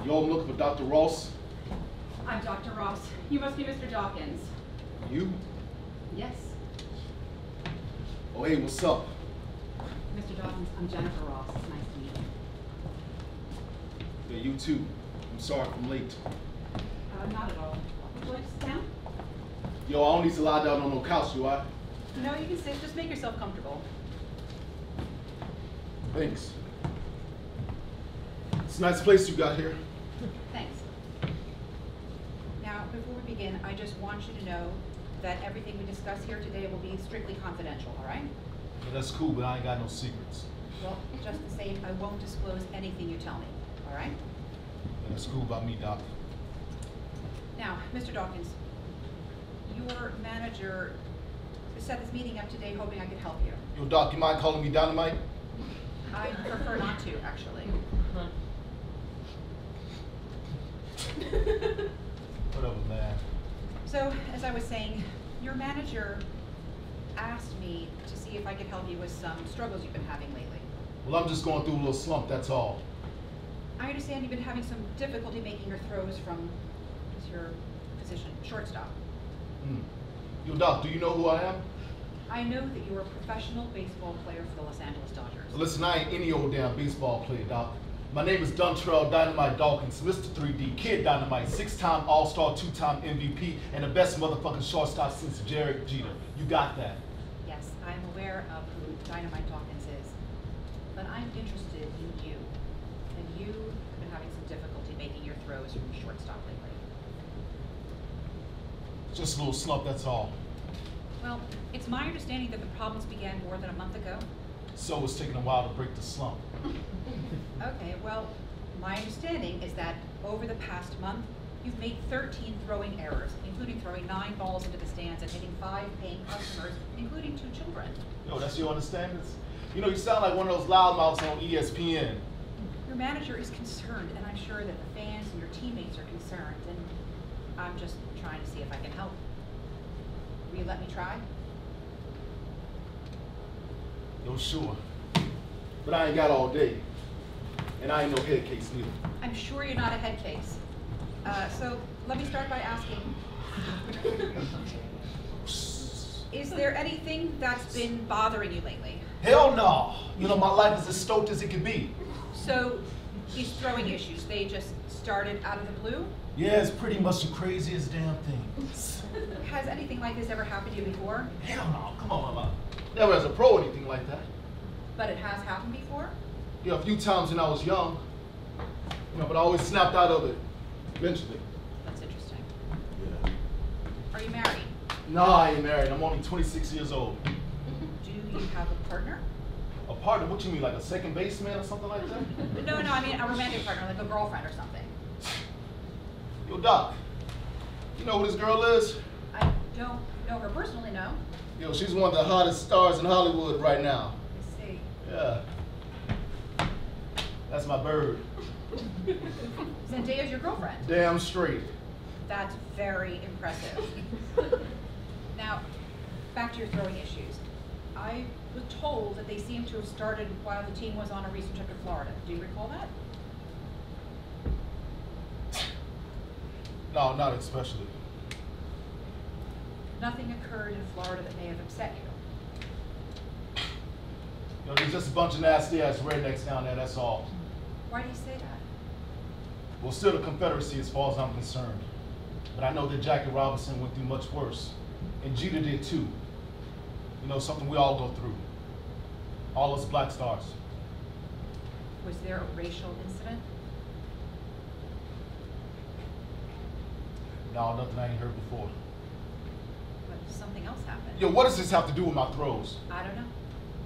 Yo, I'm looking for Dr. Ross. I'm Dr. Ross. You must be Mr. Dawkins. You? Yes. Oh, hey, what's up? Mr. Dawkins, I'm Jennifer Ross. It's nice to meet you. Yeah, you too. I'm sorry if I'm late. Not at all. Would you like to sit down? Yo, I don't need to lie down on no couch, do I? No, you can sit. Just make yourself comfortable. Thanks. It's a nice place you got here. Thanks. Now, before we begin, I just want you to know that everything we discuss here today will be strictly confidential, all right? Yeah, that's cool, but I ain't got no secrets. Well, just the same, I won't disclose anything you tell me, all right? Yeah, that's cool about me, Doc. Now, Mr. Dawkins, your manager set this meeting up today hoping I could help you. Yo, Doc, you mind calling me Dynamite? I prefer not to, actually. Whatever, man. So, as I was saying, your manager asked me to see if I could help you with some struggles you've been having lately. Well, I'm just going through a little slump, that's all. I understand you've been having some difficulty making your throws from your position, shortstop. Yo, Doc, do you know who I am? I know that you're a professional baseball player for the Los Angeles Dodgers. Listen, I ain't any old damn baseball player, Doc. My name is Dontrell Dynamite Dawkins, Mr. 3D, Kid Dynamite, 6-time All-Star, 2-time MVP, and the best motherfucking shortstop since Jared Jeter. You got that? Yes, I'm aware of who Dynamite Dawkins is, but I'm interested in you. And you've been having some difficulty making your throws from shortstop lately. Just a little slump, that's all. Well, it's my understanding that the problems began more than a month ago. So it's taking a while to break the slump. Okay, well, my understanding is that over the past month, you've made 13 throwing errors, including throwing 9 balls into the stands and hitting 5 paying customers, including 2 children. Yo, that's your understanding? You know, you sound like one of those loudmouths on ESPN. Your manager is concerned, and I'm sure that the fans and your teammates are concerned, and I'm just trying to see if I can help. Will you let me try? Yo, sure. But I ain't got all day. And I ain't no head case neither. I'm sure you're not a head case. So let me start by asking, is there anything that's been bothering you lately? Hell no. You know, my life is as stoked as it can be. So these throwing issues, they just started out of the blue? Yeah, it's pretty much the craziest damn thing. Has anything like this ever happened to you before? Hell no, come on, Mama. Never as a pro or anything like that. But it has happened before? Yeah, a few times when I was young. You know, but I always snapped out of it, eventually. That's interesting. Yeah. Are you married? No, I ain't married. I'm only 26 years old. Do you have a partner? A partner? What you mean, like a second baseman or something like that? No, I mean a romantic partner, like a girlfriend or something. Yo, Doc, you know who this girl is? I don't know her personally, no. Yo, she's one of the hottest stars in Hollywood right now. I see. Yeah. That's my bird. Zendaya's your girlfriend. Damn straight. That's very impressive. Now, back to your throwing issues. I was told that they seem to have started while the team was on a recent trip to Florida. Do you recall that? No, not especially. Nothing occurred in Florida that may have upset you. You know, there's just a bunch of nasty ass rednecks down there, that's all. Why do you say that? Well, still the Confederacy as far as I'm concerned. But I know that Jackie Robinson went through much worse. And Jeter did too. You know, something we all go through. All us black stars. Was there a racial incident? No, nothing I ain't heard before. But something else happened. Yo, what does this have to do with my throws? I don't know.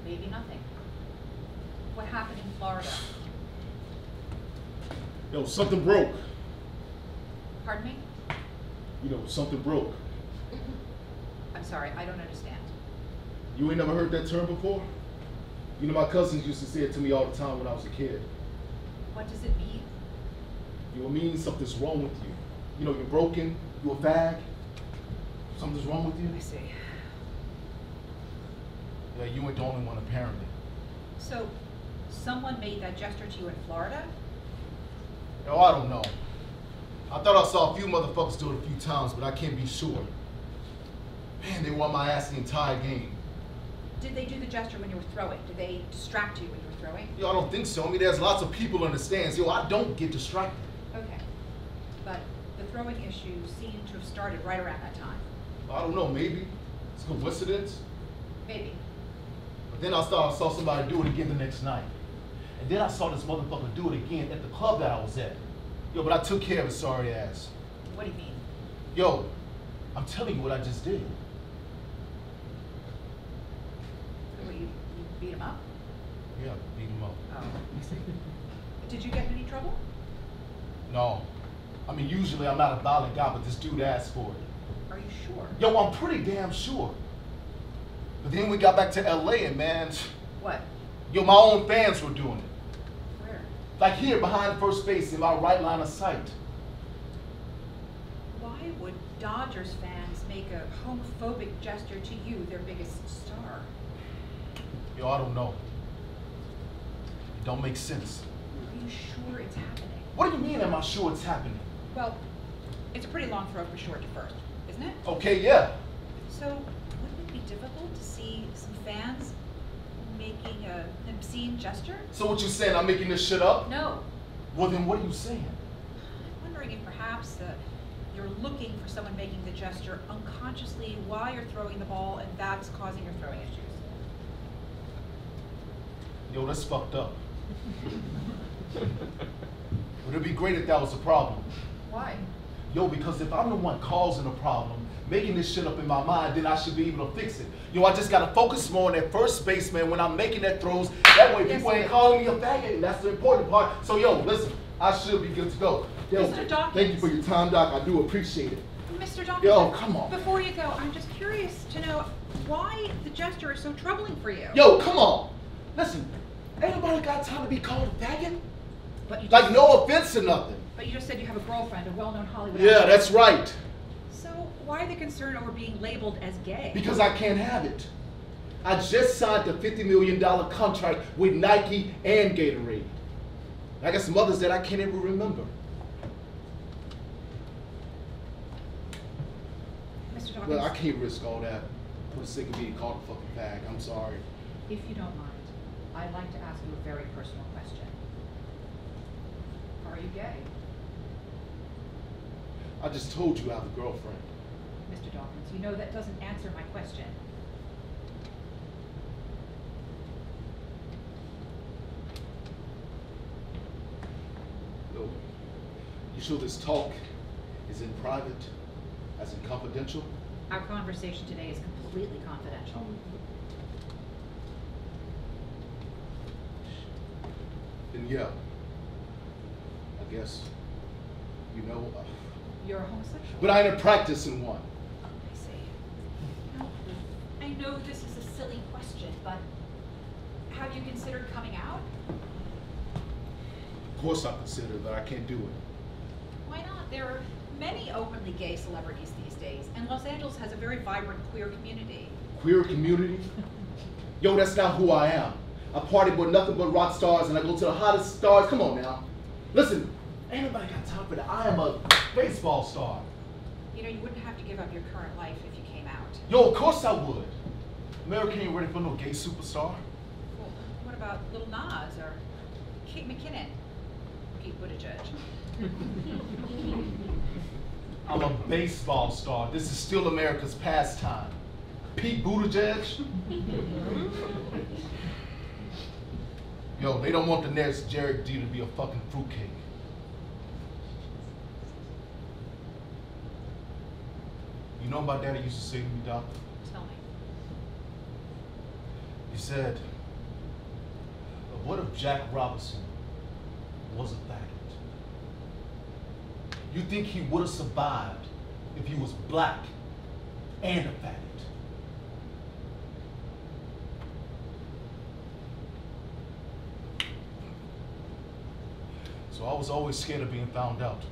Maybe nothing. What happened in Florida? Yo, something broke. Pardon me? You know, something broke. I'm sorry, I don't understand. You ain't never heard that term before? You know, my cousins used to say it to me all the time when I was a kid. What does it mean? It means something's wrong with you. You know, you're broken, you're a fag. Something's wrong with you. I see. Yeah, you ain't the only one apparently. So, someone made that gesture to you in Florida? Yo, I don't know. I thought I saw a few motherfuckers do it a few times, but I can't be sure. Man, they won my ass the entire game. Did they do the gesture when you were throwing? Did they distract you when you were throwing? Yo, I don't think so. I mean, there's lots of people in the stands. Yo, I don't get distracted. Okay. But the throwing issue seemed to have started right around that time. I don't know, maybe. It's a coincidence. Maybe. But then I saw somebody do it again the next night. And then I saw this motherfucker do it again at the club that I was at. Yo, but I took care of his sorry ass. What do you mean? Yo, I'm telling you what I just did. What, you beat him up? Yeah, beat him up. Oh. Did you get in any trouble? No. I mean, usually I'm not a violent guy, but this dude asked for it. Are you sure? Yo, I'm pretty damn sure. But then we got back to LA and man, What? yo, my own fans were doing it. Where? Like here behind first base in my right line of sight. Why would Dodgers fans make a homophobic gesture to you, their biggest star? Yo, I don't know. It don't make sense. Are you sure it's happening? What do you mean, am I sure it's happening? Well, it's a pretty long throw for short to first, isn't it? Okay, yeah. So, wouldn't it be difficult to see some fans making an obscene gesture? So what you saying, I'm making this shit up? No. Well then what are you saying? I'm wondering if perhaps you're looking for someone making the gesture unconsciously while you're throwing the ball, and that's causing your throwing issues. Yo, that's fucked up. Would it be great if that was a problem? Why? Yo, because if I'm the one causing a problem, making this shit up in my mind, then I should be able to fix it. Yo, I just gotta focus more on that first baseman when I'm making that throws. That way people ain't calling me a faggot, and that's the important part. So yo, listen, I should be good to go. Yo, Mr. Dawkins. thank you for your time, Doc. I do appreciate it. Mr. Dawkins, Yo, come on. Before you go, I'm just curious to know why the gesture is so troubling for you. Yo, come on. Listen, ain't nobody got time to be called a faggot. But you Like, no offense or nothing. But you just said you have a girlfriend, a well-known Hollywood Yeah, actress. that's right. So why the concern over being labeled as gay? Because I can't have it. I just signed a $50 million contract with Nike and Gatorade. I got some others that I can't even remember. Mr. Dawkins, Well, I can't risk all that for the sake of being called a fucking fag. I'm sorry. if you don't mind, I'd like to ask you a very personal question. Are you gay? I just told you I have a girlfriend. Mr. Dawkins, you know that doesn't answer my question. Yo, you sure this talk is in private, as in confidential? Our conversation today is completely confidential. Then yeah, I guess, you know, You're a homosexual. but I ain't practicing one. I see. Now, I know this is a silly question, but have you considered coming out? Of course I consider it, but I can't do it. Why not? There are many openly gay celebrities these days, and Los Angeles has a very vibrant queer community. Queer community? Yo, that's not who I am. I party with nothing but rock stars and I go to the hottest stars. Come on now. Listen, ain't nobody got time for that. I am a baseball star. You know, you wouldn't have to give up your current life if you came out. Yo, of course I would. America ain't ready for no gay superstar. Well, what about Lil Nas or Kate McKinnon? Pete Buttigieg. I'm a baseball star. This is still America's pastime. Pete Buttigieg? Yo, they don't want the next Jared D to be a fucking fruitcake. You know what my daddy used to say to me, Doc? Tell me. He said, what if Jack Robinson was a faggot? You think he would have survived if he was black and a faggot? So I was always scared of being found out.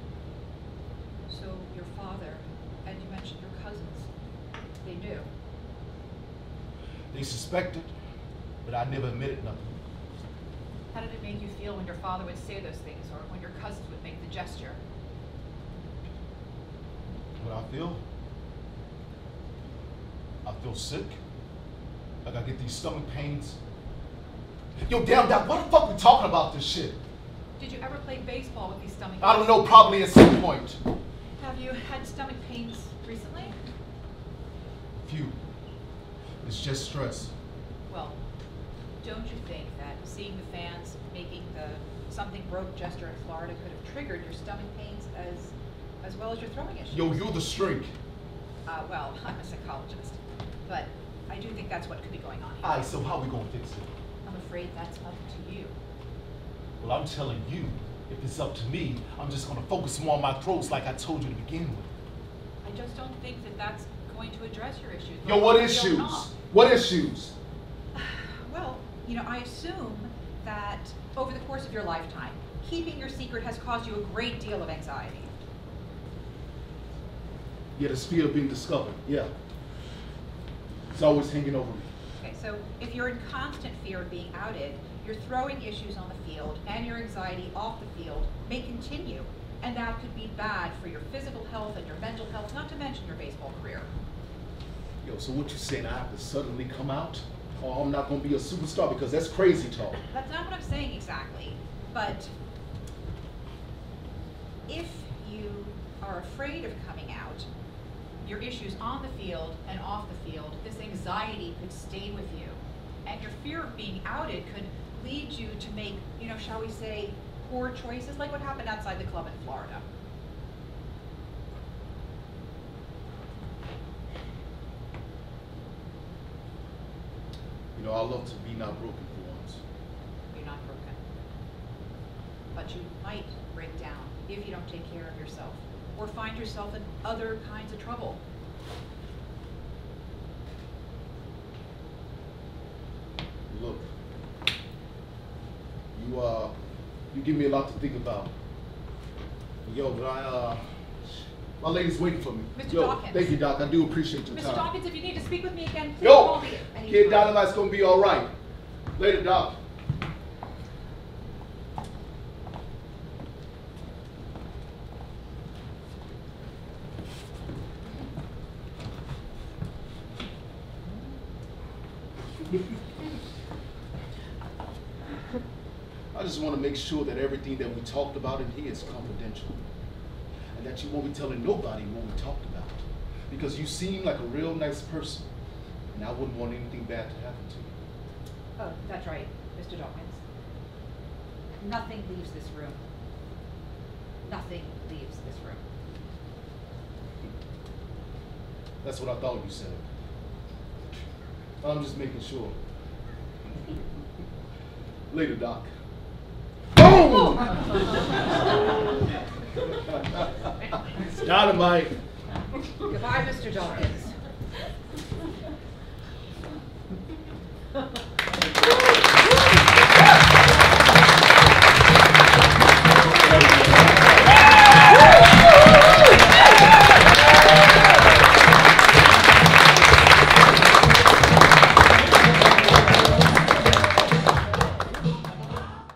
So your father, and you mentioned your cousins, they knew. They suspected, but I never admitted nothing. How did it make you feel when your father would say those things, or when your cousins would make the gesture? What I feel? I feel sick. Like I get these stomach pains. Yo, damn, Doc, why the fuck we talking about this shit? Did you ever play baseball with these stomach pains? I don't know, probably at some point. Have you had stomach pains recently? Few. It's just stress. Well, don't you think that seeing the fans making the something broke gesture in Florida could have triggered your stomach pains as well as your throwing issues? Yo, you're the streak. Well, I'm a psychologist, but I do think that's what could be going on here. Alright, so how we gonna fix it? I'm afraid that's up to you. Well, I'm telling you, if it's up to me, I'm just gonna focus more on my throats like I told you to begin with. I just don't think that that's going to address your issues. Yo, what You're issues? not. What issues? Well, I assume that over the course of your lifetime, keeping your secret has caused you a great deal of anxiety. Yeah, this fear of being discovered, yeah. It's always hanging over me. Okay, so if you're in constant fear of being outed, your throwing issues on the field and your anxiety off the field may continue, and that could be bad for your physical health and your mental health, not to mention your baseball career. Yo, so what you saying, I have to suddenly come out? Or I'm not gonna be a superstar? Because that's crazy talk. That's not what I'm saying exactly, but if you are afraid of coming out, your issues on the field and off the field, this anxiety could stay with you. And your fear of being outed could lead you to make, shall we say, poor choices, like what happened outside the club in Florida. I love to be not broken for once. You're not broken. But you might break down if you don't take care of yourself, or find yourself in other kinds of trouble. Look, you give me a lot to think about. Yo, but my lady's waiting for me. Mr. Yo, Dawkins. thank you, Doc. I do appreciate your Mr. time. Dawkins, if you need to speak with me again, please Yo, call me. Kid Dynamite's gonna be all right. Later, Doc. I just want to make sure that everything that we talked about in here is confidential. And that you won't be telling nobody what we talked about. Because you seem like a real nice person. And I wouldn't want anything bad to happen to you. Oh, that's right, Mr. Dawkins. Nothing leaves this room. Nothing leaves this room. That's what I thought you said. I'm just making sure. Later, Doc. Boom! It's dynamite. Goodbye, Mr. Dawkins.